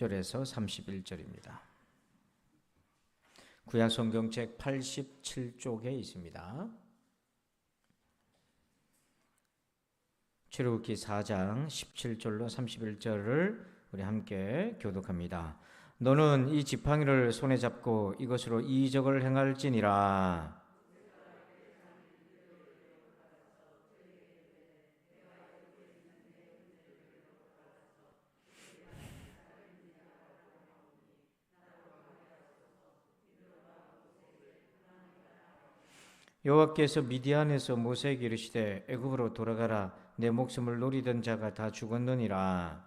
절에서 31절입니다. 구약 성경책 87쪽에 있습니다. 출애굽기 4장 17절로 31절을 우리 함께 교독합니다. 너는 이 지팡이를 손에 잡고 이것으로 이적을 행할지니라. 여호와께서 미디안에서 모세에게 이르시되 애굽으로 돌아가라. 내 목숨을 노리던 자가 다 죽었느니라.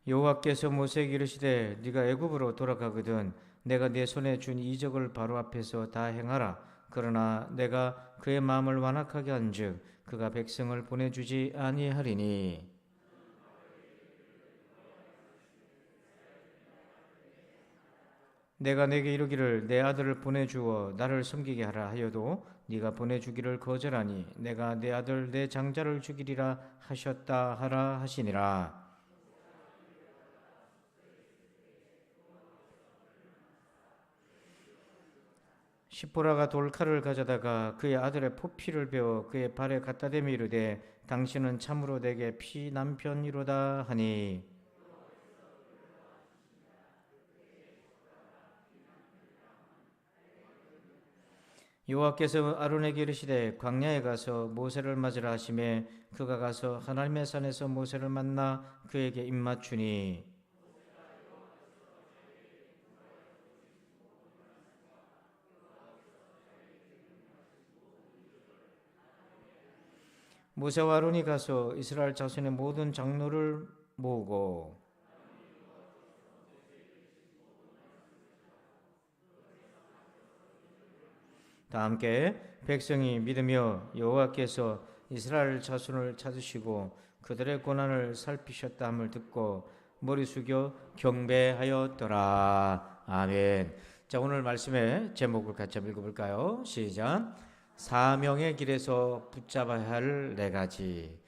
여호와께서 모세에게 이르시되 네가 애굽으로 돌아가거든 내가 내 손에 준 이적을 바로 앞에서 다 행하라. 그러나 내가 그의 마음을 완악하게 한즉 그가 백성을 보내주지 아니하리니. 내가 내게 이르기를 내 아들을 보내주어 나를 섬기게 하라 하여도 네가 보내주기를 거절하니 내가 내 아들 내 장자를 죽이리라 하셨다 하라 하시니라. 시포라가 돌칼을 가져다가 그의 아들의 포피를 베어 그의 발에 갖다 대며 이르되 당신은 참으로 내게 피 남편이로다 하니. 여호와께서 아론에게 이르시되 광야에 가서 모세를 맞으라 하시매 그가 가서 하나님의 산에서 모세를 만나 그에게 입맞추니. 모세와 아론이 가서 이스라엘 자손의 모든 장로를 모으고 다 함께 백성이 믿으며 여호와께서 이스라엘 자손을 찾으시고 그들의 고난을 살피셨다 함을 듣고 머리 숙여 경배하였더라. 아멘. 자, 오늘 말씀의 제목을 같이 한번 읽어볼까요? 시작. 사명의 길에서 붙잡아야 할 네 가지.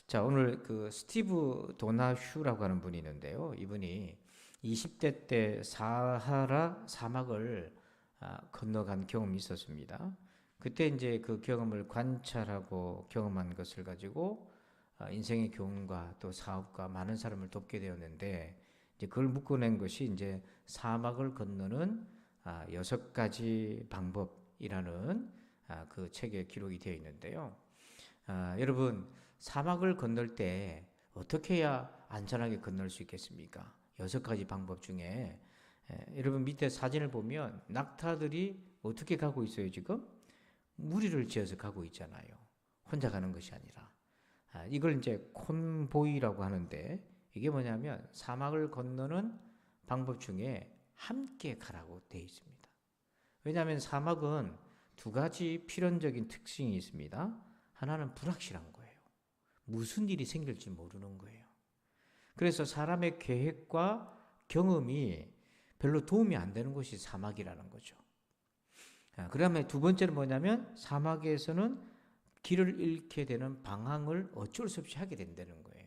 자, 오늘 그 스티브 도나휴라고 하는 분이 있는데요. 이분이 20대 때 사하라 사막을 건너간 경험이 있었습니다. 그때 이제 그 경험을 관찰하고 경험한 것을 가지고 인생의 교훈과 또 사업과 많은 사람을 돕게 되었는데, 이제 그걸 묶어낸 것이 이제 사막을 건너는 6가지 방법이라는 그 책에 기록이 되어 있는데요. 여러분, 사막을 건널 때 어떻게 해야 안전하게 건널 수 있겠습니까? 6가지 방법 중에 여러분 밑에 사진을 보면 낙타들이 어떻게 가고 있어요? 지금 무리를 지어서 가고 있잖아요. 혼자 가는 것이 아니라. 이걸 이제 콘보이라고 하는데, 이게 뭐냐면 사막을 건너는 방법 중에 함께 가라고 되어 있습니다. 왜냐하면 사막은 2가지 필연적인 특징이 있습니다. 하나는 불확실한 거예요. 무슨 일이 생길지 모르는 거예요. 그래서 사람의 계획과 경험이 별로 도움이 안 되는 곳이 사막이라는 거죠. 그다음에 2번째는 뭐냐면 사막에서는 길을 잃게 되는 방황을 어쩔 수 없이 하게 된다는 거예요.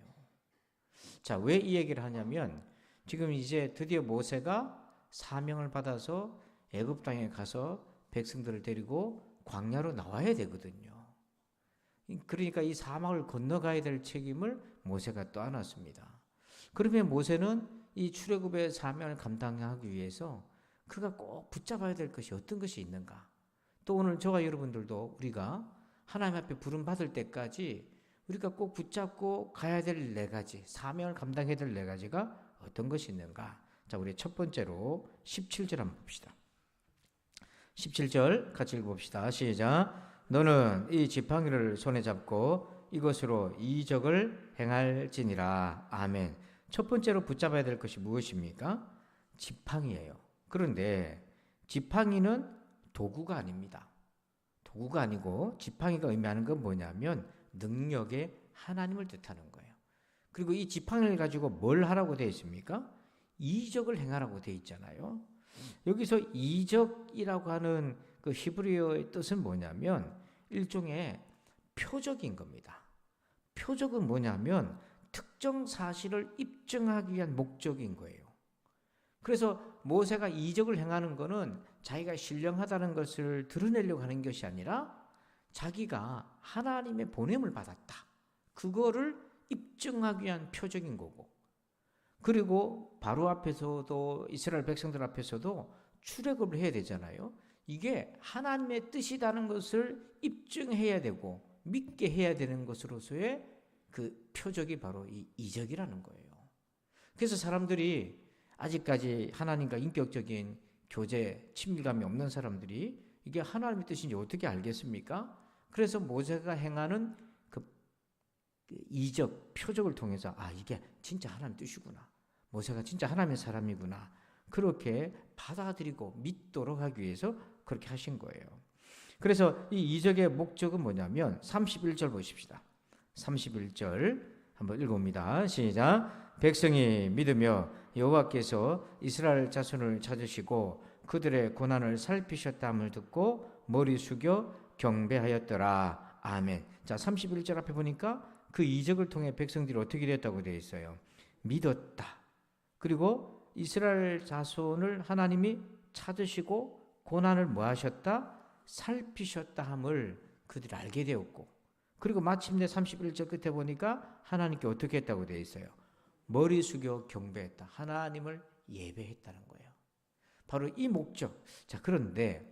자, 왜 이 얘기를 하냐면 지금 이제 드디어 모세가 사명을 받아서 애굽 땅에 가서 백성들을 데리고 광야로 나와야 되거든요. 그러니까 이 사막을 건너가야 될 책임을 모세가 또 안았습니다. 그러면 모세는 이 출애굽의 사명을 감당하기 위해서 그가 꼭 붙잡아야 될 것이 어떤 것이 있는가? 또 오늘 저와 여러분들도 우리가 하나님 앞에 부름 받을 때까지 우리가 꼭 붙잡고 가야 될 4가지, 사명을 감당해야 될 4가지가 어떤 것이 있는가? 자, 우리 첫 번째로 17절 한번 봅시다. 17절 같이 읽어봅시다. 시작. 너는 이 지팡이를 손에 잡고 이것으로 이적을 행할지니라. 아멘. 첫 번째로 붙잡아야 될 것이 무엇입니까? 지팡이예요. 그런데 지팡이는 도구가 아닙니다. 도구가 아니고 지팡이가 의미하는 건 뭐냐면 능력의 하나님을 뜻하는 거예요. 그리고 이 지팡이를 가지고 뭘 하라고 되어 있습니까? 이적을 행하라고 되어 있잖아요. 여기서 이적이라고 하는 그 히브리어의 뜻은 뭐냐면 일종의 표적인 겁니다. 표적은 뭐냐면 특정 사실을 입증하기 위한 목적인 거예요. 그래서 모세가 이적을 행하는 것은 자기가 신령하다는 것을 드러내려고 하는 것이 아니라 자기가 하나님의 보냄을 받았다. 그거를 입증하기 위한 표적인 거고, 그리고 바로 앞에서도 이스라엘 백성들 앞에서도 출애굽을 해야 되잖아요. 이게 하나님의 뜻이라는 것을 입증해야 되고 믿게 해야 되는 것으로서의 그 표적이 바로 이 이적이라는 거예요. 그래서 사람들이 아직까지 하나님과 인격적인 교제, 친밀감이 없는 사람들이 이게 하나님의 뜻인지 어떻게 알겠습니까? 그래서 모세가 행하는 그 이적, 표적을 통해서 이게 진짜 하나님 뜻이구나. 모세가 진짜 하나님의 사람이구나. 그렇게 받아들이고 믿도록 하기 위해서 그렇게 하신 거예요. 그래서 이 이적의 목적은 뭐냐면 31절 보십시다. 31절 한번 읽어봅니다. 시작. 백성이 믿으며 여호와께서 이스라엘 자손을 찾으시고 그들의 고난을 살피셨다함을 듣고 머리 숙여 경배하였더라. 아멘. 자, 31절 앞에 보니까 그 이적을 통해 백성들이 어떻게 됐다고 되어 있어요. 믿었다. 그리고 이스라엘 자손을 하나님이 찾으시고 고난을 뭐 하셨다? 살피셨다 함을 그들이 알게 되었고, 그리고 마침내 31절 끝에 보니까 하나님께 어떻게 했다고 되어 있어요. 머리 숙여 경배했다. 하나님을 예배했다는 거예요. 바로 이 목적. 자, 그런데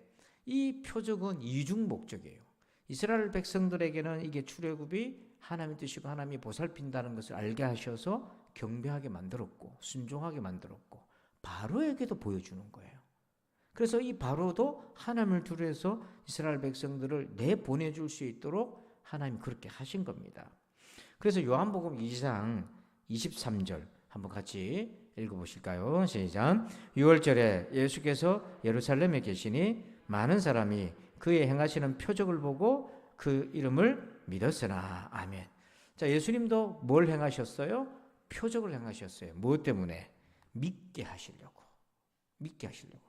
이 표적은 이중 목적이에요. 이스라엘 백성들에게는 이게 출애굽이 하나님의 뜻이고 하나님이 보살핀다는 것을 알게 하셔서 경배하게 만들었고 순종하게 만들었고, 바로에게도 보여주는 거예요. 그래서 이 바로도 하나님을 두려워서 이스라엘 백성들을 내보내줄 수 있도록 하나님이 그렇게 하신 겁니다. 그래서 요한복음 2장 23절 한번 같이 읽어보실까요? 시작. 6월절에 예수께서 예루살렘에 계시니 많은 사람이 그의 행하시는 표적을 보고 그 이름을 믿었으나. 아멘. 자, 예수님도 뭘 행하셨어요? 표적을 행하셨어요. 무엇 때문에? 믿게 하시려고. 믿게 하시려고.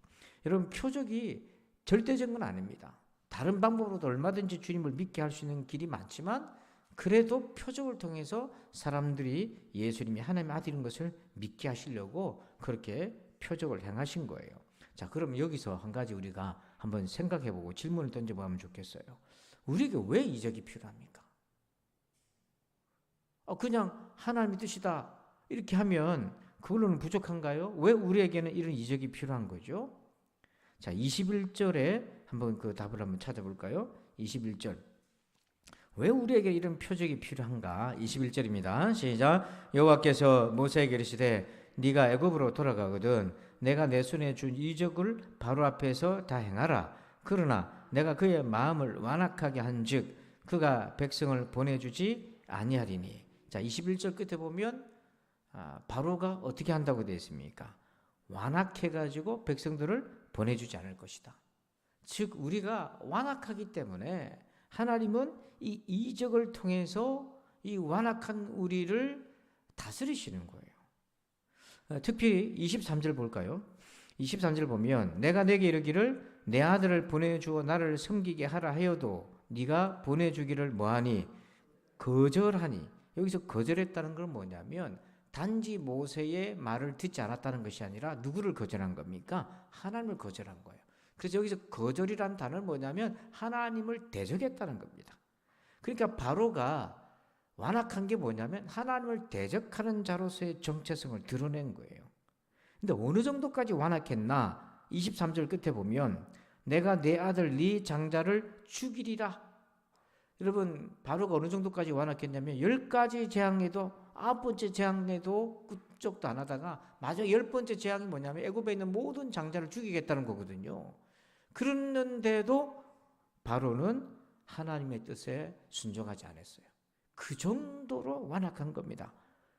여러분, 표적이 절대적인 건 아닙니다. 다른 방법으로도 얼마든지 주님을 믿게 할 수 있는 길이 많지만, 그래도 표적을 통해서 사람들이 예수님이 하나님의 아들인 것을 믿게 하시려고 그렇게 표적을 행하신 거예요. 자, 그럼 여기서 한 가지 우리가 한번 생각해보고 질문을 던져보면 좋겠어요. 우리에게 왜 이적이 필요합니까? 그냥 하나님의 뜻이다 이렇게 하면 그걸로는 부족한가요? 왜 우리에게는 이런 이적이 필요한 거죠? 자, 21절에 한번 그 답을 한번 찾아볼까요? 21절. 왜 우리에게 이런 표적이 필요한가? 21절입니다. 시작. 여호와께서 모세에게 이르시되 네가 애굽으로 돌아가거든 내가 내 손에 준 이적을 바로 앞에서 다 행하라. 그러나 내가 그의 마음을 완악하게 한즉 그가 백성을 보내주지 아니하리니. 자, 21절 끝에 보면 바로가 어떻게 한다고 되어 있습니까? 완악해가지고 백성들을 보내주지 않을 것이다. 즉 우리가 완악하기 때문에 하나님은 이 이적을 통해서 이 완악한 우리를 다스리시는 거예요. 특히 23절 볼까요? 23절 보면 내가 내게 이르기를 내 아들을 보내주어 나를 섬기게 하라 하여도 네가 보내주기를 뭐하니? 거절하니. 여기서 거절했다는 건 뭐냐면 단지 모세의 말을 듣지 않았다는 것이 아니라 누구를 거절한 겁니까? 하나님을 거절한 거예요. 그래서 여기서 거절이란 단어는 뭐냐면 하나님을 대적했다는 겁니다. 그러니까 바로가 완악한 게 뭐냐면 하나님을 대적하는 자로서의 정체성을 드러낸 거예요. 근데 어느 정도까지 완악했나? 23절 끝에 보면 내가 내 아들 네 장자를 죽이리라. 여러분, 바로가 어느 정도까지 완악했냐면 10가지 재앙에도 9번째 재앙에도 그쪽도 안 하다가 마지막 10번째 재앙이 뭐냐면 애굽에 있는 모든 장자를 죽이겠다는 거거든요. 그랬는데도 바로는 하나님의 뜻에 순종하지 않았어요. 그 정도로 완악한 겁니다.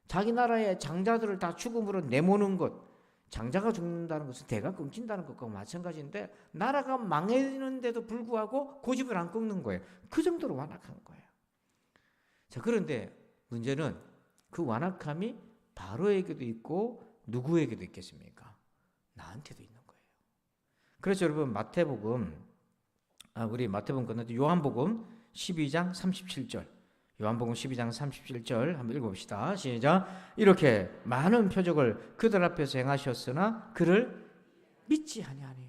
자기 나라의 장자들을 다 죽음으로 내모는 것, 장자가 죽는다는 것은 대가 끊긴다는 것과 마찬가지인데 나라가 망했는데도 불구하고 고집을 안 꺾는 거예요. 그 정도로 완악한 거예요. 자, 그런데 문제는 그 완악함이 바로에게도 있고 누구에게도 있겠습니까? 나한테도 있는 거예요. 그래서 여러분 마태복음, 우리 마태복음 끝났죠. 요한복음 12장 37절. 요한복음 12장 37절 한번 읽어봅시다. 시작. 이렇게 많은 표적을 그들 앞에서 행하셨으나 그를 믿지 아니하니.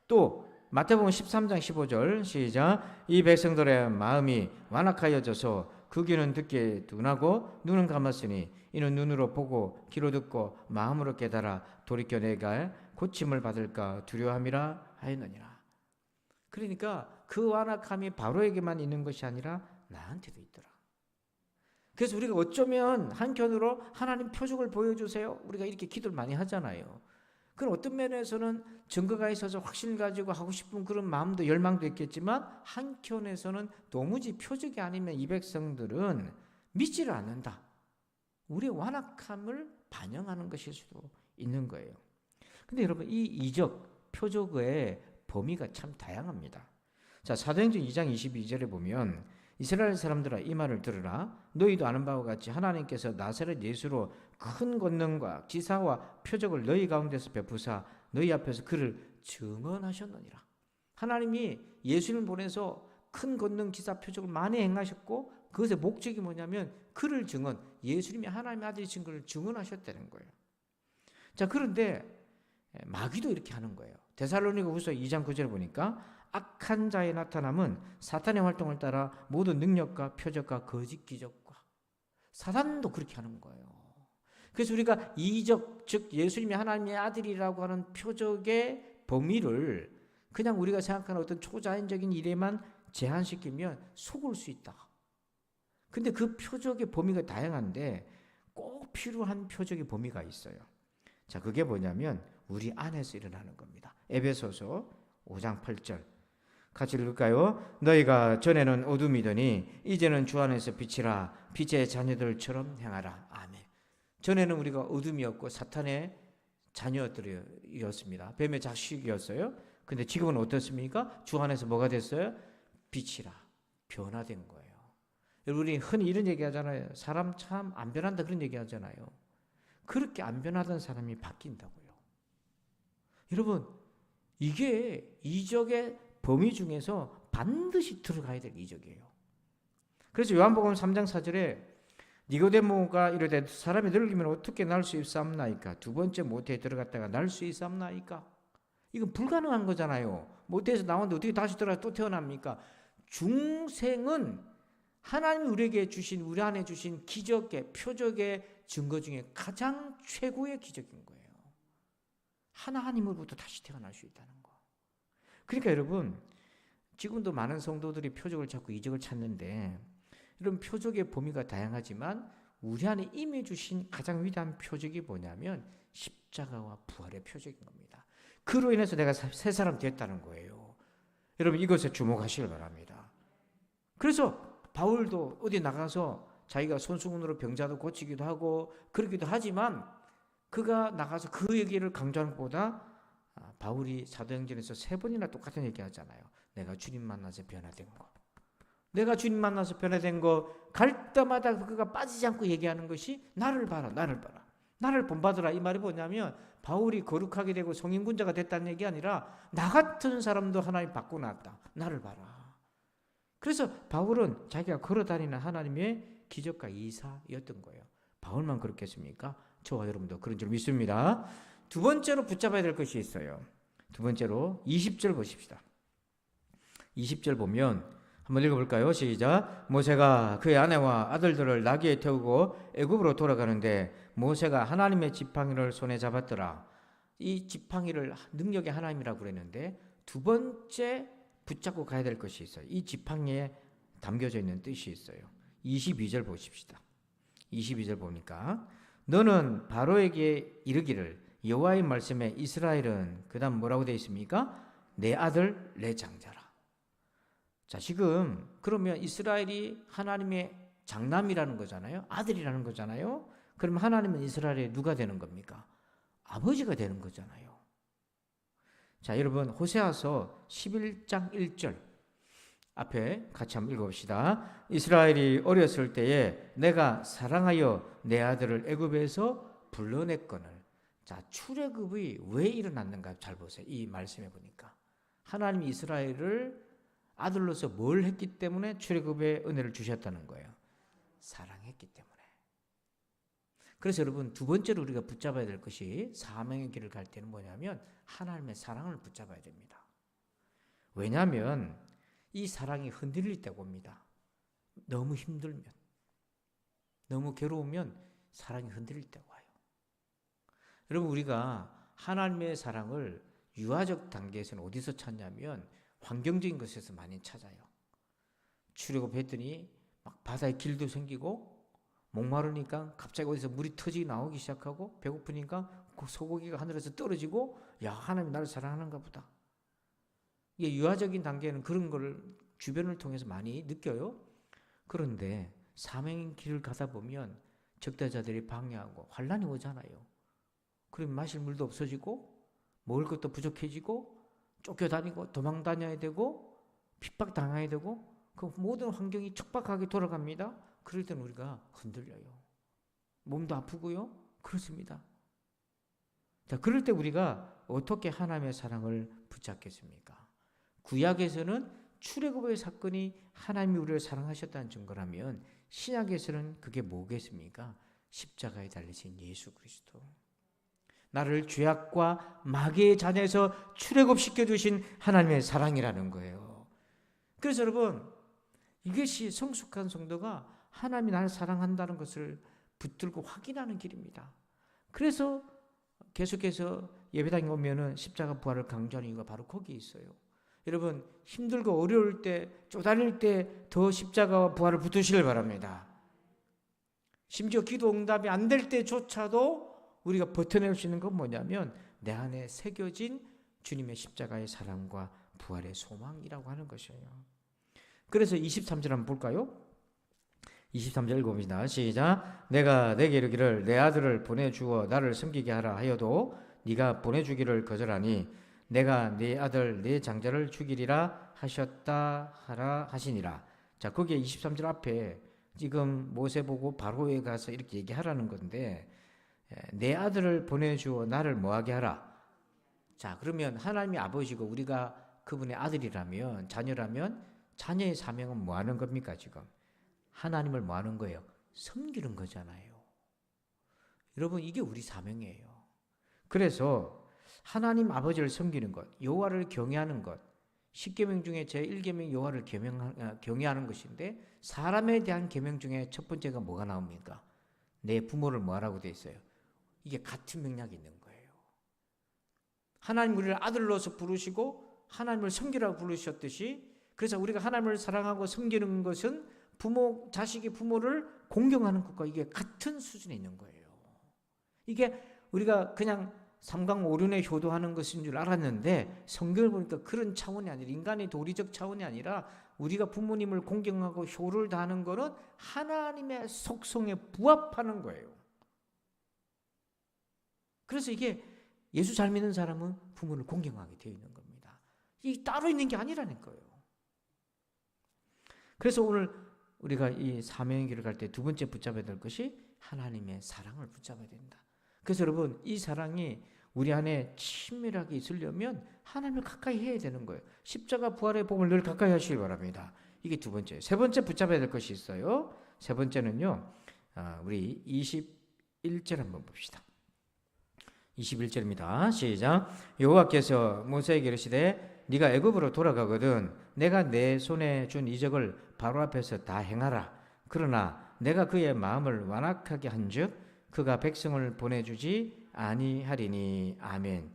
또 마태복음 13장 15절 시작. 이 백성들의 마음이 완악하여져서 그 귀는 듣기에 둔하고 눈은 감았으니 이는 눈으로 보고 귀로 듣고 마음으로 깨달아 돌이켜 내가 고침을 받을까 두려워함이라 하였느니라. 그러니까 그 완악함이 바로에게만 있는 것이 아니라 나한테도 있더라. 그래서 우리가 어쩌면 한편으로 하나님 표적을 보여주세요, 우리가 이렇게 기도를 많이 하잖아요. 그럼 어떤 면에서는 증거가 있어서 확신을 가지고 하고 싶은 그런 마음도 열망도 있겠지만 한편에서는 도무지 표적이 아니면 이 백성들은 믿지를 않는다. 우리의 완악함을 반영하는 것일 수도 있는 거예요. 근데 여러분, 이 이적, 표적의 범위가 참 다양합니다. 자, 사도행전 2장 22절에 보면 이스라엘 사람들아 이 말을 들으라. 너희도 아는 바와 같이 하나님께서 나사렛 예수로 큰 권능과 기사와 표적을 너희 가운데서 베푸사 너희 앞에서 그를 증언하셨느니라. 하나님이 예수를 보내서 큰 권능, 기사, 표적을 많이 행하셨고 그것의 목적이 뭐냐면 그를 증언, 예수님이 하나님의 아들이신 것을 증언하셨다는 거예요. 자, 그런데 마귀도 이렇게 하는 거예요. 데살로니가후서 2장 9절에 보니까 악한 자의 나타남은 사탄의 활동을 따라 모든 능력과 표적과 거짓 기적과, 사단도 그렇게 하는 거예요. 그래서 우리가 이적, 즉 예수님이 하나님의 아들이라고 하는 표적의 범위를 그냥 우리가 생각하는 어떤 초자연적인 일에만 제한시키면 속을 수 있다. 근데 그 표적의 범위가 다양한데 꼭 필요한 표적의 범위가 있어요. 자, 그게 뭐냐면 우리 안에서 일어나는 겁니다. 에베소서 5장 8절 같이 읽을까요? 너희가 전에는 어둠이더니 이제는 주 안에서 빛이라. 빛의 자녀들처럼 행하라. 아멘. 전에는 우리가 어둠이었고 사탄의 자녀들이었습니다. 뱀의 자식이었어요. 근데 지금은 어떻습니까? 주 안에서 뭐가 됐어요? 빛이라. 변화된 거예요. 우리 흔히 이런 얘기 하잖아요. 사람 참 안 변한다, 그런 얘기 하잖아요. 그렇게 안 변하던 사람이 바뀐다고요. 여러분, 이게 이적의 범위 중에서 반드시 들어가야 될 이적이에요. 그래서 요한복음 3장 4절에 니고데모가 이르되 사람이 늙으면 어떻게 날 수 있사옵나이까? 두 번째 모태에 들어갔다가 날 수 있사옵나이까? 이건 불가능한 거잖아요. 모태에서 나왔는데 어떻게 다시 들어가 또 태어납니까? 중생은 하나님이 우리에게 주신, 우리 안에 주신 기적의, 표적의 증거 중에 가장 최고의 기적인 거예요. 하나님으로부터 다시 태어날 수 있다는 거. 그러니까 여러분, 지금도 많은 성도들이 표적을 찾고 이적을 찾는데, 이런 표적의 범위가 다양하지만 우리 안에 임해 주신 가장 위대한 표적이 뭐냐면 십자가와 부활의 표적인 겁니다. 그로 인해서 내가 새 사람 됐다는 거예요. 여러분, 이것에 주목하시길 바랍니다. 그래서 바울도 어디 나가서 자기가 손수건으로 병자도 고치기도 하고 그러기도 하지만 그가 나가서 그 얘기를 강조하는 것보다 바울이 사도행전에서 3번이나 똑같은 얘기 하잖아요. 내가 주님 만나서 변화된 거. 내가 주님 만나서 변화된 거 갈 때마다 그가 빠지지 않고 얘기하는 것이 나를 봐라, 나를 봐라. 나를 본받으라. 이 말이 뭐냐면 바울이 거룩하게 되고 성인군자가 됐다는 얘기 아니라 나 같은 사람도 하나님 바꿔놨다. 나를 봐라. 그래서 바울은 자기가 걸어다니는 하나님의 기적과 이사였던 거예요. 바울만 그렇겠습니까? 저와 여러분도 그런 줄 믿습니다. 두 번째로 붙잡아야 될 것이 있어요. 두 번째로 20절 보십시다. 20절 보면 한번 읽어볼까요? 시작. 모세가 그의 아내와 아들들을 나귀에 태우고 애굽으로 돌아가는데 모세가 하나님의 지팡이를 손에 잡았더라. 이 지팡이를 능력의 하나님이라고 그랬는데 두 번째 붙잡고 가야 될 것이 있어요. 이 지팡이에 담겨져 있는 뜻이 있어요. 22절 보십시다. 22절 보니까 너는 바로에게 이르기를 여호와의 말씀에 이스라엘은 그 다음 뭐라고 되어 있습니까? 내 아들 내 장자라. 자, 지금 그러면 이스라엘이 하나님의 장남이라는 거잖아요. 아들이라는 거잖아요. 그럼 하나님은 이스라엘의 누가 되는 겁니까? 아버지가 되는 거잖아요. 자, 여러분 호세아서 11장 1절 앞에 같이 한번 읽어봅시다. 이스라엘이 어렸을 때에 내가 사랑하여 내 아들을 애굽에서 불러냈거늘. 자, 출애굽이 왜 일어났는가 잘 보세요. 이 말씀에 보니까 하나님이 이스라엘을 아들로서 뭘 했기 때문에 출애굽의 은혜를 주셨다는 거예요. 사랑했기 때문에. 그래서 여러분 두 번째로 우리가 붙잡아야 될 것이 사명의 길을 갈 때는 뭐냐면 하나님의 사랑을 붙잡아야 됩니다. 왜냐하면 이 사랑이 흔들릴 때가 옵니다. 너무 힘들면, 너무 괴로우면 사랑이 흔들릴 때가 와요. 여러분 우리가 하나님의 사랑을 유아적 단계에서는 어디서 찾냐면 환경적인 것에서 많이 찾아요. 출애굽했더니 막 바다에 길도 생기고 목마르니까 갑자기 어디서 물이 터지게 나오기 시작하고 배고프니까 그 소고기가 하늘에서 떨어지고 야 하나님이 나를 사랑하는가 보다. 이게 유아적인 단계는 그런 걸 주변을 통해서 많이 느껴요. 그런데 사명의 길을 가다 보면 적대자들이 방해하고 환란이 오잖아요. 그러면 마실 물도 없어지고 먹을 것도 부족해지고 쫓겨다니고 도망다녀야 되고 핍박당해야 되고 그 모든 환경이 척박하게 돌아갑니다. 그럴 때는 우리가 흔들려요. 몸도 아프고요. 그렇습니다. 자, 그럴 때 우리가 어떻게 하나님의 사랑을 붙잡겠습니까? 구약에서는 출애굽의 사건이 하나님이 우리를 사랑하셨다는 증거라면 신약에서는 그게 뭐겠습니까? 십자가에 달리신 예수 그리스도. 나를 죄악과 마귀의 잔에서 출애굽시켜 주신 하나님의 사랑이라는 거예요. 그래서 여러분 이것이 성숙한 성도가 하나님이 나를 사랑한다는 것을 붙들고 확인하는 길입니다. 그래서 계속해서 예배당에 오면은 십자가 부활을 강조하는 이유가 바로 거기에 있어요. 여러분 힘들고 어려울 때 쪼달릴 때 더 십자가와 부활을 붙으시길 바랍니다. 심지어 기도 응답이 안 될 때조차도 우리가 버텨낼 수 있는 건 뭐냐면 내 안에 새겨진 주님의 십자가의 사랑과 부활의 소망이라고 하는 것이에요. 그래서 23절 한번 볼까요? 23절 읽어봅니다. 시작. 내가 내게 이르기를 내 아들을 보내주어 나를 섬기게 하라 하여도 네가 보내주기를 거절하니 내가 네 아들 네 장자를 죽이리라 하셨다 하라 하시니라. 자, 거기에 23절 앞에 지금 모세 보고 바로에 가서 이렇게 얘기하라는 건데 내 아들을 보내주어 나를 뭐하게 하라. 자, 그러면 하나님이 아버지고 우리가 그분의 아들이라면 자녀라면 자녀의 사명은 뭐 하는 겁니까 지금? 하나님을 뭐 하는 거예요? 섬기는 거잖아요. 여러분 이게 우리 사명이에요. 그래서 하나님 아버지를 섬기는 것, 여호와를 경외하는 것, 10계명 중에 제1계명 여호와를 경외하는 것인데 사람에 대한 계명 중에 첫 번째가 뭐가 나옵니까? 내 부모를 뭐 하라고 돼 있어요? 이게 같은 맥락이 있는 거예요. 하나님 우리를 아들로서 부르시고 하나님을 섬기라고 부르셨듯이 그래서 우리가 하나님을 사랑하고 섬기는 것은 부모, 자식이 부모를 공경하는 것과 이게 같은 수준에 있는 거예요. 이게 우리가 그냥 삼강오륜에 효도하는 것인 줄 알았는데 성경을 보니까 그런 차원이 아니라 인간의 도리적 차원이 아니라 우리가 부모님을 공경하고 효를 다하는 것은 하나님의 속성에 부합하는 거예요. 그래서 이게 예수 잘 믿는 사람은 부모를 공경하게 되어 있는 겁니다. 이 따로 있는 게 아니라는 거예요. 그래서 오늘 우리가 이 사명의 길을 갈 때 두 번째 붙잡아야 될 것이 하나님의 사랑을 붙잡아야 된다. 그래서 여러분 이 사랑이 우리 안에 친밀하게 있으려면 하나님을 가까이 해야 되는 거예요. 십자가 부활의 복음을 늘 가까이 하시기 바랍니다. 이게 두 번째. 세 번째 붙잡아야 될 것이 있어요. 세 번째는요. 우리 21절 한번 봅시다. 21절입니다. 시작. 여호와께서 모세에게 이르시되 네가 애굽으로 돌아가거든 내가 내 손에 준 이적을 바로 앞에서 다 행하라. 그러나 내가 그의 마음을 완악하게 한즉 그가 백성을 보내주지 아니하리니. 아멘.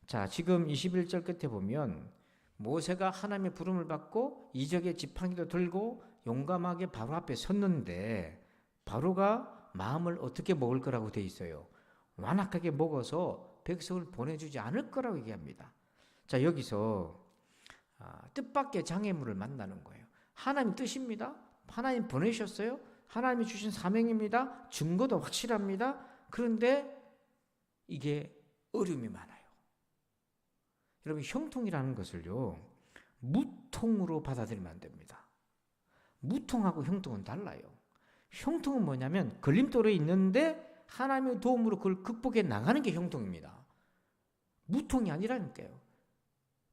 자, 지금 21절 끝에 보면 모세가 하나님의 부름을 받고 이적의 지팡이도 들고 용감하게 바로 앞에 섰는데 바로가 마음을 어떻게 먹을 거라고 돼 있어요? 완악하게 먹어서 백성을 보내주지 않을 거라고 얘기합니다. 자, 여기서 뜻밖의 장애물을 만나는 거예요. 하나님 뜻입니다. 하나님 보내셨어요. 하나님이 주신 사명입니다. 증거도 확실합니다. 그런데 이게 어려움이 많아요. 여러분 형통이라는 것을요 무통으로 받아들이면 안 됩니다. 무통하고 형통은 달라요. 형통은 뭐냐면 걸림돌에 있는데 하나님의 도움으로 그걸 극복해 나가는 게 형통입니다. 무통이 아니라니까요.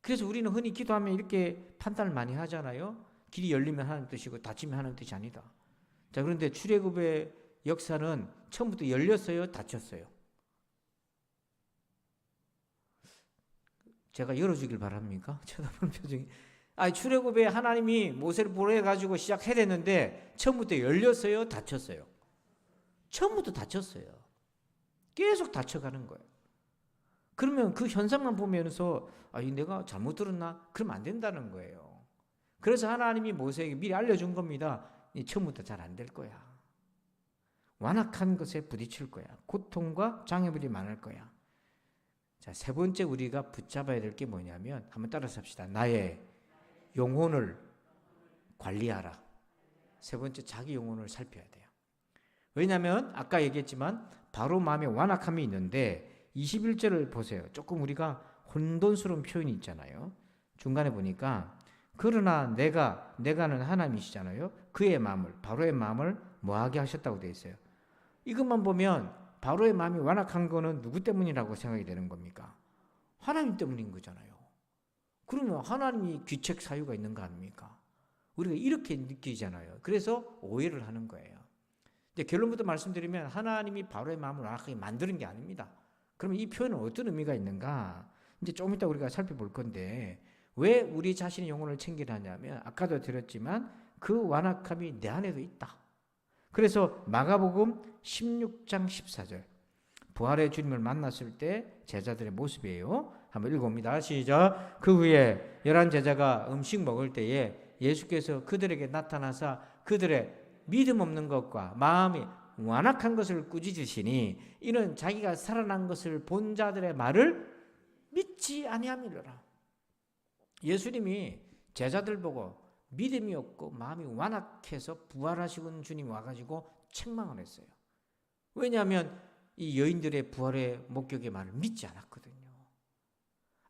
그래서 우리는 흔히 기도하면 이렇게 판단을 많이 하잖아요. 길이 열리면 하나님 뜻이고 닫히면 하나님 뜻이 아니다. 자, 그런데 출애굽의 역사는 처음부터 열렸어요, 닫혔어요? 제가 열어주길 바랍니까? 쳐다보는 표정이. 아니, 출애굽에 하나님이 모세를 보내가지고 시작해야 되는데 처음부터 열렸어요, 닫혔어요? 처음부터 닫혔어요. 계속 닫혀가는 거예요. 그러면 그 현상만 보면서 내가 잘못 들었나? 그러면 안 된다는 거예요. 그래서 하나님이 모세에게 미리 알려준 겁니다. 처음부터 잘 안 될 거야. 완악한 것에 부딪힐 거야. 고통과 장애물이 많을 거야. 자, 세 번째 우리가 붙잡아야 될 게 뭐냐면 한번 따라서 합시다. 나의 영혼을 관리하라. 세 번째, 자기 영혼을 살펴야 돼요. 왜냐하면 아까 얘기했지만 바로 마음에 완악함이 있는데 21절을 보세요. 조금 우리가 혼돈스러운 표현이 있잖아요. 중간에 보니까 그러나 내가는 하나님이시잖아요. 그의 마음을, 바로의 마음을 뭐하게 하셨다고 되어 있어요. 이것만 보면 바로의 마음이 완악한 거는 누구 때문이라고 생각이 되는 겁니까? 하나님 때문인 거잖아요. 그러면 하나님이 귀책 사유가 있는 거 아닙니까? 우리가 이렇게 느끼잖아요. 그래서 오해를 하는 거예요. 이제 결론부터 말씀드리면 하나님이 바로의 마음을 완악하게 만드는 게 아닙니다. 그러면 이 표현은 어떤 의미가 있는가? 이제 조금 이따 우리가 살펴볼 건데 왜 우리 자신의 영혼을 챙기려 하냐면 아까도 드렸지만 그 완악함이 내 안에도 있다. 그래서 마가복음 16장 14절 부활의 주님을 만났을 때 제자들의 모습이에요. 한번 읽어봅니다. 시작. 그 후에 11 제자가 음식 먹을 때에 예수께서 그들에게 나타나사 그들의 믿음 없는 것과 마음이 완악한 것을 꾸짖으시니 이는 자기가 살아난 것을 본 자들의 말을 믿지 아니함이로라. 예수님이 제자들 보고 믿음이 없고 마음이 완악해서 부활하시는 주님이 와가지고 책망을 했어요. 왜냐하면 이 여인들의 부활의 목격의 말을 믿지 않았거든요.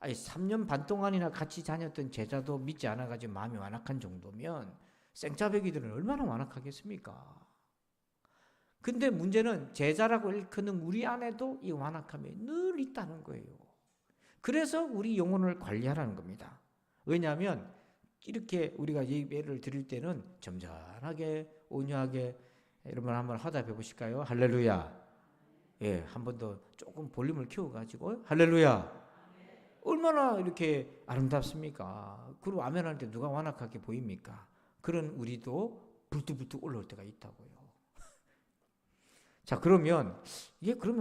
아니 3년 반 동안이나 같이 다녔던 제자도 믿지 않아가지고 마음이 완악한 정도면 생짜배기들은 얼마나 완악하겠습니까? 근데 문제는 제자라고 일컫는 우리 안에도 이 완악함이 늘 있다는 거예요. 그래서 우리 영혼을 관리하라는 겁니다. 왜냐하면 이렇게 우리가 예배를 드릴 때는 점잖하게 온유하게 여러분 한번 하다 배우실까요? 할렐루야. 예, 한 번 더 조금 볼륨을 키워가지고 할렐루야. 얼마나 이렇게 아름답습니까? 그리고 아멘 할 때 누가 완악하게 보입니까? 그런 우리도 불뚝불뚝 올라올 때가 있다고요. 자, 그러면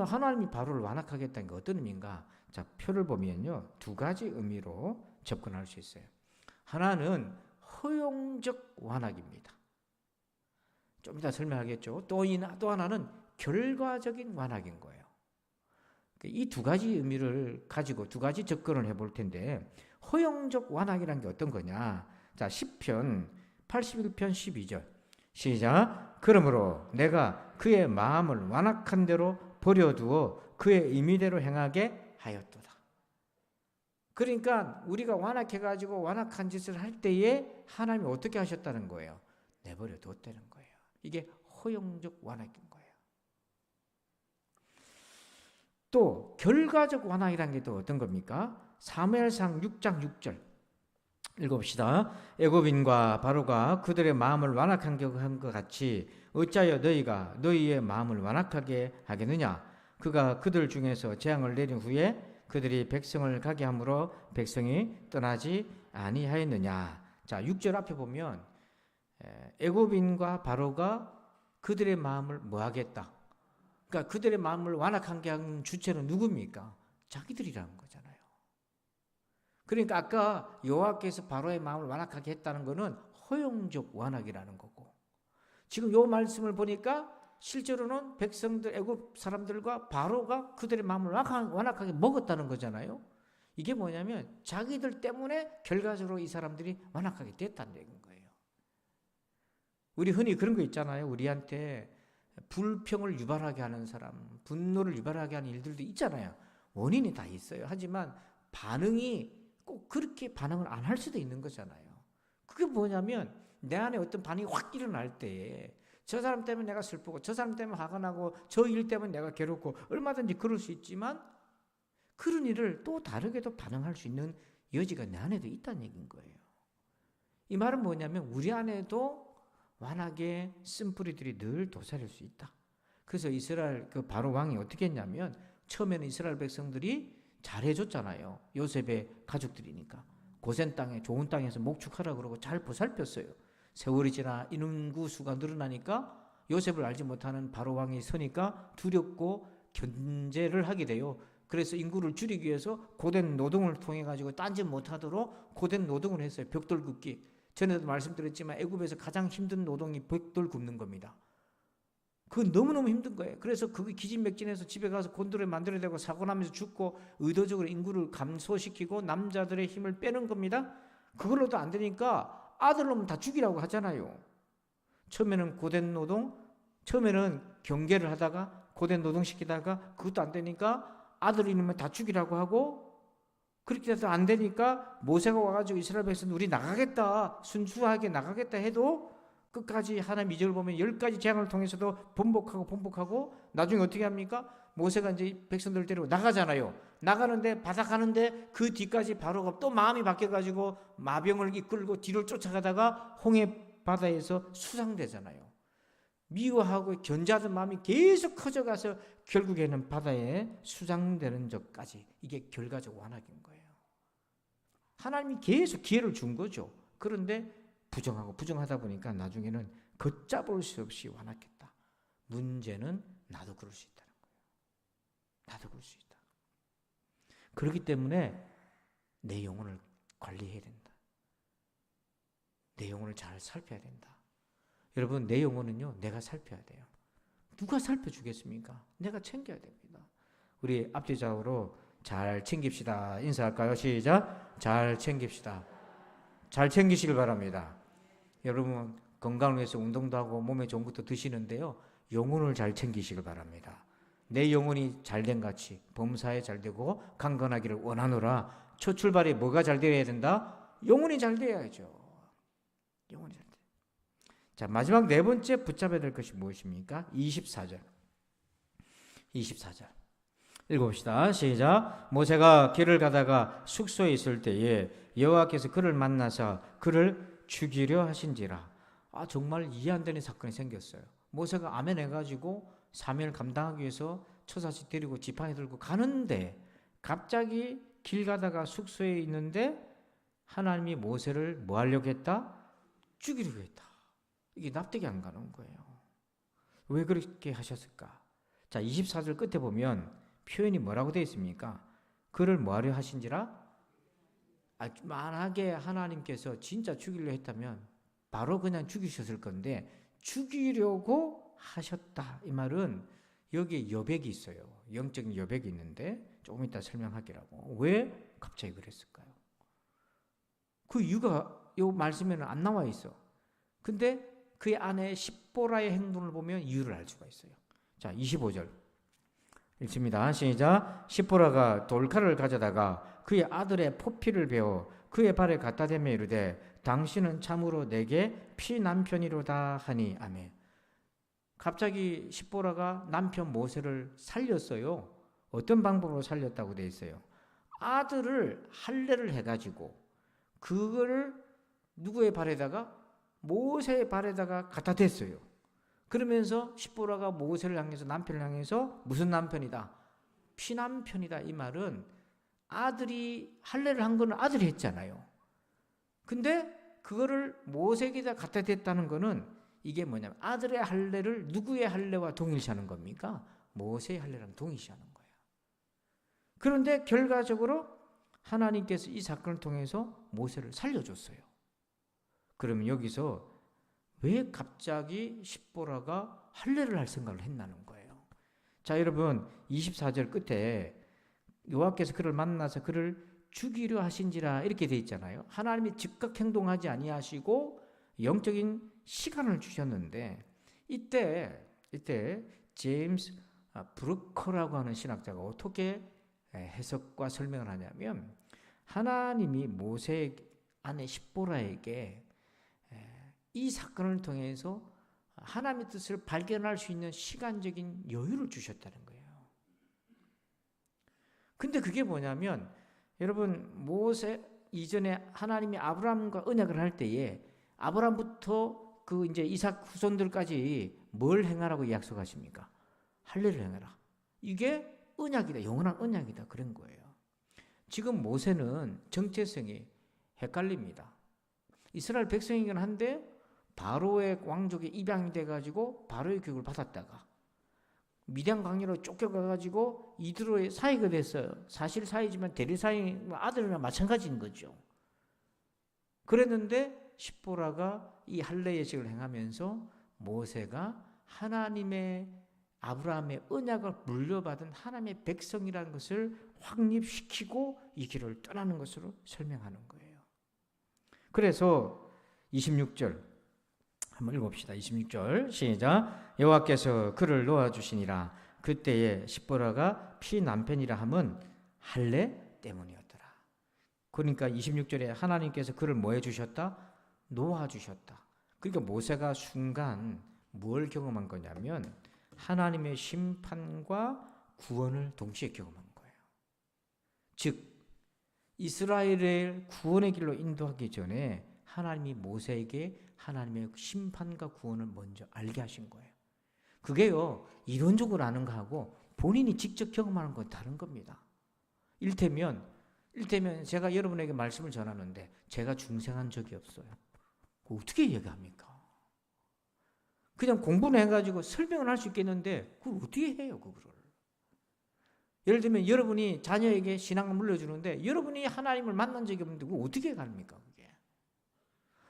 하나님이 바로를 완악하겠다는 게 어떤 의미인가? 자, 표를 보면요, 두 가지 의미로 접근할 수 있어요. 하나는 허용적 완악입니다. 좀 이따 설명하겠죠. 또 하나는 결과적인 완악인 거예요. 이 두 가지 의미를 가지고 두 가지 접근을 해볼 텐데 허용적 완악이라는 게 어떤 거냐? 자, 시편 81편 12절 시작. 그러므로 내가 그의 마음을 완악한 대로 버려두어 그의 임의대로 행하게 하였도다. 그러니까 우리가 완악해가지고 완악한 짓을 할 때에 하나님이 어떻게 하셨다는 거예요? 내버려 뒀다는 거예요. 이게 허용적 완악인 거예요. 또 결과적 완악이라는 게 또 어떤 겁니까? 사무엘상 6장 6절 읽어봅시다. 애굽인과 바로가 그들의 마음을 완악하게 한 것 같이 어찌하여 너희가 너희의 마음을 완악하게 하겠느냐? 그가 그들 중에서 재앙을 내린 후에 그들이 백성을 가게 함으로 백성이 떠나지 아니하였느냐? 자, 6절 앞에 보면 애굽인과 바로가 그들의 마음을 뭐 하겠다? 그러니까 그들의 마음을 완악하게 한 주체는 누굽니까? 자기들이라는 거잖아요. 그러니까 아까 여호와께서 바로의 마음을 완악하게 했다는 것은 허용적 완악이라는 거고, 지금 요 말씀을 보니까 실제로는 백성들, 애굽 사람들과 바로가 그들의 마음을 완악하게 먹었다는 거잖아요. 이게 뭐냐면 자기들 때문에 결과적으로 이 사람들이 완악하게 됐다는 얘기인 거예요. 우리 흔히 그런 거 있잖아요. 우리한테 불평을 유발하게 하는 사람, 분노를 유발하게 하는 일들도 있잖아요. 원인이 다 있어요. 하지만 반응이 꼭 그렇게 반응을 안 할 수도 있는 거잖아요. 그게 뭐냐면 내 안에 어떤 반응이 확 일어날 때에 저 사람 때문에 내가 슬프고 저 사람 때문에 화가 나고 저 일 때문에 내가 괴롭고 얼마든지 그럴 수 있지만 그런 일을 또 다르게도 반응할 수 있는 여지가 내 안에도 있다는 얘기인 거예요. 이 말은 뭐냐면 우리 안에도 완악의 쓴뿌리들이 늘 도사릴 수 있다. 그래서 이스라엘 그 바로 왕이 어떻게 했냐면 처음에는 이스라엘 백성들이 잘해줬잖아요. 요셉의 가족들이니까. 고센 땅에 좋은 땅에서 목축하라 그러고 잘 보살폈어요. 세월이 지나 인구 수가 늘어나니까 요셉을 알지 못하는 바로 왕이 서니까 두렵고 견제를 하게 돼요. 그래서 인구를 줄이기 위해서 고된 노동을 통해 가지고 딴짓 못하도록 고된 노동을 했어요. 벽돌 굽기. 전에도 말씀드렸지만 애굽에서 가장 힘든 노동이 벽돌 굽는 겁니다. 그건 너무너무 힘든 거예요. 그래서 그게 기진맥진해서 집에 가서 곤드레 만들어야 되고 사고 나면서 죽고 의도적으로 인구를 감소시키고 남자들의 힘을 빼는 겁니다. 그걸로도 안 되니까 아들 놈은 다 죽이라고 하잖아요. 처음에는 고된 노동, 처음에는 경계를 하다가 고된 노동 시키다가 그것도 안 되니까 아들 이놈은 다 죽이라고 하고 그렇게 해서 안 되니까 모세가 와가지고 이스라엘 백성들 우리 나가겠다 순수하게 나가겠다 해도 끝까지 하나님 2절 보면 10가지 재앙을 통해서도 번복하고 나중에 어떻게 합니까? 모세가 이제 백성들을 데리고 나가잖아요. 나가는데 바다 가는데 그 뒤까지 바로가 또 마음이 바뀌어가지고 마병을 이끌고 뒤를 쫓아가다가 홍해 바다에서 수상되잖아요. 미워하고 견제하던 마음이 계속 커져가서 결국에는 바다에 수상되는 적까지 이게 결과적 완악인 거예요. 하나님이 계속 기회를 준 거죠. 그런데 부정하다 보니까 나중에는 걷잡을 수 없이 완악했다. 문제는 나도 그럴 수 있다는 거예요. 나도 그럴 수 있다. 그렇기 때문에 내 영혼을 관리해야 된다. 내 영혼을 잘 살펴야 된다. 여러분 내 영혼은요 내가 살펴야 돼요. 누가 살펴주겠습니까? 내가 챙겨야 됩니다. 우리 앞뒤좌우로 잘 챙깁시다. 인사할까요? 시작. 잘 챙깁시다. 잘 챙기시길 바랍니다. 여러분 건강을 위해서 운동도 하고 몸에 좋은 것도 드시는데요. 영혼을 잘 챙기시길 바랍니다. 내 영혼이 잘된 같이 범사에 잘되고 강건하기를 원하노라. 첫 출발이 뭐가 잘 되어야 된다? 영혼이 잘 되어야죠. 영혼이 잘 돼. 자, 마지막 네 번째 붙잡아야 될 것이 무엇입니까? 24절. 읽어봅시다. 시작. 모세가 길을 가다가 숙소에 있을 때에 여호와께서 그를 만나서 그를 죽이려 하신지라. 정말 이해 안 되는 사건이 생겼어요. 모세가 아멘 해가지고 사명을 감당하기 위해서 처사시 데리고 지팡이 들고 가는데 갑자기 길 가다가 숙소에 있는데 하나님이 모세를 뭐 하려고 했다? 죽이려고 했다. 이게 납득이 안 가는 거예요. 왜 그렇게 하셨을까? 자, 24절 끝에 보면 표현이 뭐라고 되어 있습니까? 그를 뭐 하려 하신지라? 만약에 하나님께서 진짜 죽이려 했다면 바로 그냥 죽이셨을 건데 죽이려고 하셨다. 이 말은 여기에 여백이 있어요. 영적인 여백이 있는데 조금 이따 설명하기라고. 왜 갑자기 그랬을까요? 그 이유가 이 말씀에는 안 나와 있어. 근데 그의 아내 십보라의 행동을 보면 이유를 알 수가 있어요. 자, 25절 읽습니다. 시작. 십보라가 돌칼을 가져다가 그의 아들의 포피를 베어 그의 발에 갖다 대며 이르되 당신은 참으로 내게 피남편이로다 하니 아멘. 갑자기 십보라가 남편 모세를 살렸어요. 어떤 방법으로 살렸다고 돼 있어요? 아들을 할례를 해가지고 그거를 누구의 발에다가? 모세의 발에다가 갖다 댔어요. 그러면서 십보라가 모세를 향해서 남편을 향해서 무슨 남편이다? 피남편이다. 이 말은 아들이 할례를 한 거는 아들이 했잖아요. 근데 그거를 모세에게다 갖다 댔다는 거는 이게 뭐냐면 아들의 할례를 누구의 할례와 동일시하는 겁니까? 모세의 할례랑 동일시하는 거예요. 그런데 결과적으로 하나님께서 이 사건을 통해서 모세를 살려줬어요. 그러면 여기서 왜 갑자기 십보라가 할례를 할 생각을 했나는 거예요. 자, 여러분 24절 끝에 여호와께서 그를 만나서 그를 죽이려 하신지라 이렇게 돼 있잖아요. 하나님이 즉각 행동하지 아니하시고 영적인 시간을 주셨는데 이때 제임스 브루커라고 하는 신학자가 어떻게 해석과 설명을 하냐면 하나님이 모세 아내 십보라에게 이 사건을 통해서 하나님의 뜻을 발견할 수 있는 시간적인 여유를 주셨다는 거예요. 근데 그게 뭐냐면 여러분 이전에 하나님이 아브라함과 언약을 할 때에 아브라함부터 그 이제 이삭 후손들까지 뭘 행하라고 약속하십니까? 할례를 행하라. 이게 언약이다. 영원한 언약이다. 그런 거예요. 지금 모세는 정체성이 헷갈립니다. 이스라엘 백성이긴 한데 바로의 왕족의 입양이 돼가지고 바로의 교육을 받았다가 미디안 광야로 쫓겨가가지고 이드로의 사이가 됐어요. 사실 사이지만 대리 사이 아들이랑 마찬가지인 거죠. 그랬는데 십보라가 이 할례 예식을 행하면서 모세가 하나님의 아브라함의 언약을 물려받은 하나님의 백성이라는 것을 확립시키고 이 길을 떠나는 것으로 설명하는 거예요. 그래서 26절 한번 읽어봅시다. 26절 시작. 여호와께서 그를 놓아주시니라. 그때에 십보라가 피 남편이라 함은 할례 때문이었더라. 그러니까 26절에 하나님께서 그를 뭐 해주셨다? 놓아주셨다. 그러니까 모세가 순간 뭘 경험한 거냐면 하나님의 심판과 구원을 동시에 경험한 거예요. 즉 이스라엘을 구원의 길로 인도하기 전에 하나님이 모세에게 하나님의 심판과 구원을 먼저 알게 하신 거예요. 그게요, 이론적으로 아는 거하고 본인이 직접 경험하는 건 다른 겁니다. 일테면 제가 여러분에게 말씀을 전하는데 제가 중생한 적이 없어요. 어떻게 얘기합니까? 그냥 공부를 해가지고 설명을 할 수 있겠는데 그걸 어떻게 해요, 그거를? 예를 들면 여러분이 자녀에게 신앙을 물려주는데 여러분이 하나님을 만난 적이 없는데 그걸 어떻게 갑니까, 그게?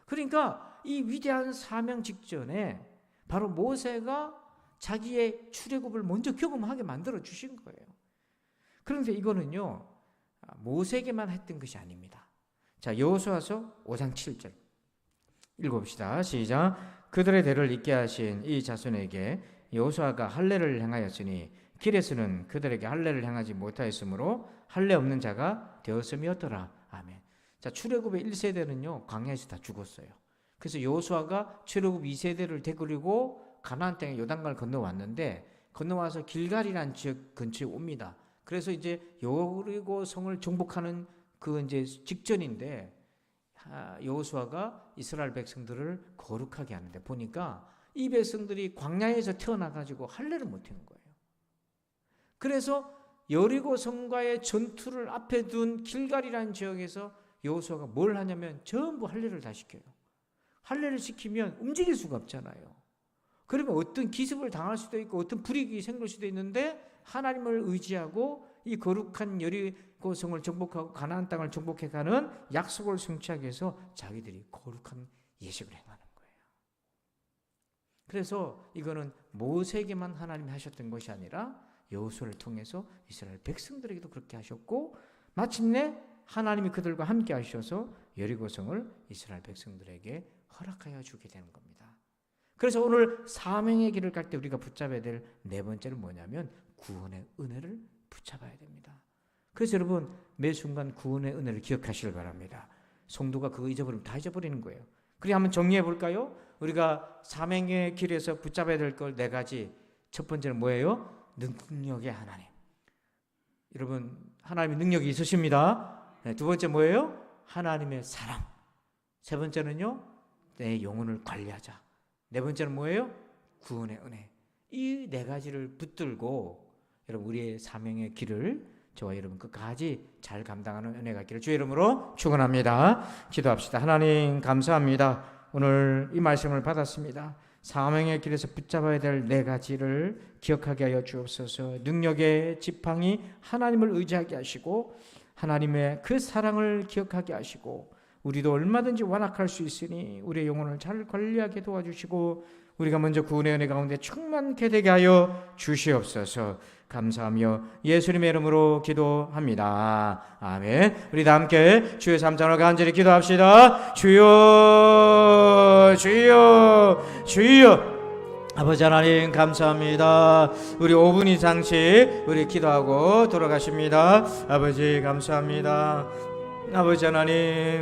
그러니까 이 위대한 사명 직전에 바로 모세가 자기의 출애굽을 먼저 경험하게 만들어 주신 거예요. 그런데 이거는요, 모세에게만 했던 것이 아닙니다. 자, 여호수아서 5장 7절 읽어봅시다. 시작. 그들의 대를 잇게 하신 이 자손에게 여호수아가 할례를 행하였으니 길에서는 그들에게 할례를 행하지 못하였으므로 할례 없는 자가 되었음이었더라. 아멘. 자, 출애굽의 1세대는요 광야에서 다 죽었어요. 그래서 여호수아가 출애굽 2세대를 데리고 가나안 땅에 요단강을 건너왔는데 건너와서 길갈이라는 지역 근처에 옵니다. 그래서 이제 여리고 성을 정복하는 그 이제 직전인데 여호수아가 이스라엘 백성들을 거룩하게 하는데 보니까 이 백성들이 광야에서 태어나가지고 할례를 못하는 거예요. 그래서 여리고 성과의 전투를 앞에 둔 길갈이라는 지역에서 여호수아가 뭘 하냐면 전부 할례를 다 시켜요. 할례를 시키면 움직일 수가 없잖아요. 그러면 어떤 기습을 당할 수도 있고 어떤 불이익이 생길 수도 있는데 하나님을 의지하고 이 거룩한 여리고 성을 정복하고 가나안 땅을 정복해가는 약속을 성취하기 위해서 자기들이 거룩한 예식을 행하는 거예요. 그래서 이거는 모세에게만 하나님이 하셨던 것이 아니라 여호수아를 통해서 이스라엘 백성들에게도 그렇게 하셨고 마침내 하나님이 그들과 함께 하셔서 여리고성을 이스라엘 백성들에게 허락하여 주게 되는 겁니다. 그래서 오늘 사명의 길을 갈 때 우리가 붙잡아야 될 네 번째는 뭐냐면 구원의 은혜를 붙잡아야 됩니다. 그래서 여러분 매 순간 구원의 은혜를 기억하시길 바랍니다. 성도가 그거 잊어버리면 다 잊어버리는 거예요. 그래 한번 정리해 볼까요? 우리가 사명의 길에서 붙잡아야 될 걸 네 가지. 첫 번째는 뭐예요? 능력의 하나님. 여러분 하나님의 능력이 있으십니다. 네, 두 번째 뭐예요? 하나님의 사랑. 세 번째는요, 내 영혼을 관리하자. 네 번째는 뭐예요? 구원의 은혜. 이 네 가지를 붙들고 여러분 우리의 사명의 길을 저와 여러분 끝까지 잘 감당하는 은혜가 있기를 주의 이름으로 축원합니다. 기도합시다. 하나님 감사합니다. 오늘 이 말씀을 받았습니다. 사명의 길에서 붙잡아야 될 네 가지를 기억하게 하여 주옵소서. 능력의 지팡이 하나님을 의지하게 하시고 하나님의 그 사랑을 기억하게 하시고 우리도 얼마든지 완악할 수 있으니 우리의 영혼을 잘 관리하게 도와주시고 우리가 먼저 구원의 은혜 가운데 충만케 되게 하여 주시옵소서. 감사하며 예수님의 이름으로 기도합니다. 아멘. 우리 다 함께 주의 삼창을 간절히 기도합시다. 주여 주여 주여. 아버지 하나님 감사합니다. 우리 5분 이상씩 우리 기도하고 돌아가십니다. 아버지 감사합니다. 아버지 하나님